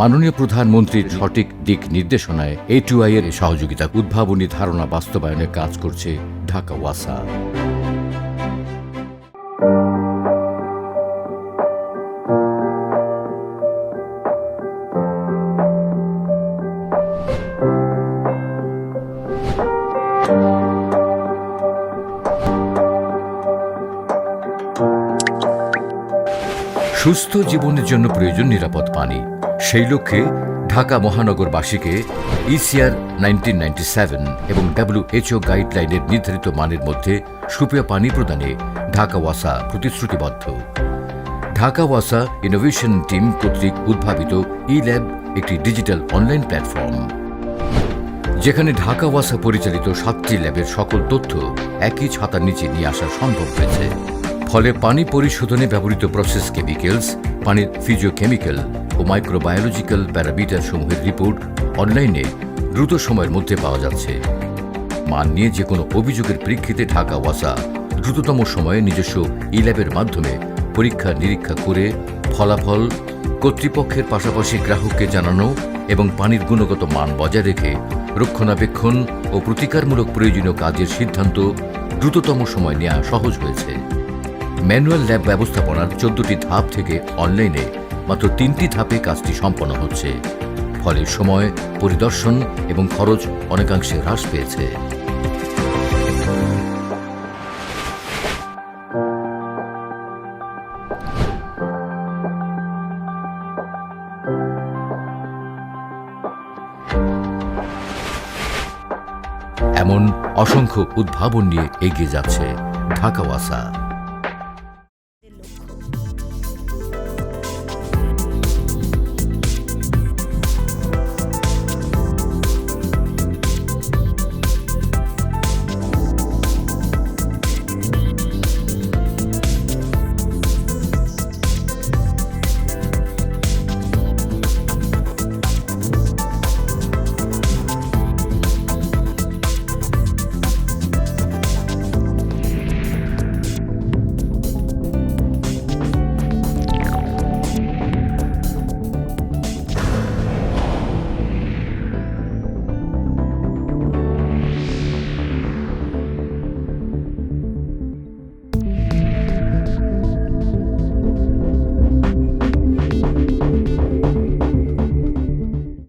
মাননীয় প্রধানমন্ত্রীর সঠিক দিক নির্দেশনায় a2i এর সহযোগিতা উদ্ভাবনী ধারণা বাস্তবায়নে কাজ করছে ঢাকা ওয়াসা। সুস্থ জীবনের জন্য প্রয়োজন নিরাপদ পানি। সেই লক্ষ্যে ঢাকা মহানগরবাসীকে ECR 1997 এবং WHO গাইডলাইনের নির্ধারিত মানের মধ্যে সুপেয় পানি প্রদানে ঢাকা ওয়াসা প্রতিশ্রুতিবদ্ধ। ঢাকা ওয়াসা ইনোভেশন টিম কর্তৃক উদ্ভাবিত ল্যাব একটি ডিজিটাল অনলাইন প্ল্যাটফর্ম, যেখানে ঢাকা ওয়াসা পরিচালিত 7টি ল্যাবের সকল তথ্য একই ছাতার নিচে নিয়ে আসা সম্ভব হয়েছে। ফলে পানি পরিশোধনে ব্যবহৃত প্রসেস কেমিক্যালস, পানির ফিজিওকেমিক্যাল ও মাইক্রোবায়োলজিক্যাল প্যারামিটার সমূহের রিপোর্ট অনলাইনে দ্রুত সময়ের মধ্যে পাওয়া যাচ্ছে। মান নিয়ে যে কোনো অভিযোগের প্রেক্ষিতে ঢাকা ওয়াসা দ্রুততম সময়ে নিজস্ব ল্যাবের মাধ্যমে পরীক্ষা নিরীক্ষা করে ফলাফল কর্তৃপক্ষের পাশাপাশি গ্রাহককে জানানো এবং পানির গুণগত মান বজায় রেখে রক্ষণাবেক্ষণ ও প্রতিকারমূলক প্রয়োজনীয় কাজের সিদ্ধান্ত দ্রুততম সময় নেওয়া সহজ হয়েছে। ম্যানুয়াল ল্যাব ব্যবস্থাপনার 14টি ধাপ থেকে অনলাইনে মাত্র 3টি ধাপে কাজটি সম্পন্ন হচ্ছে। ফলে সময়, পরিদর্শন এবং খরচ অনেকাংশে হ্রাস পেয়েছে। এমন অসংখ্য উদ্ভাবন নিয়ে এগিয়ে যাচ্ছে ঢাকা ওয়াসা।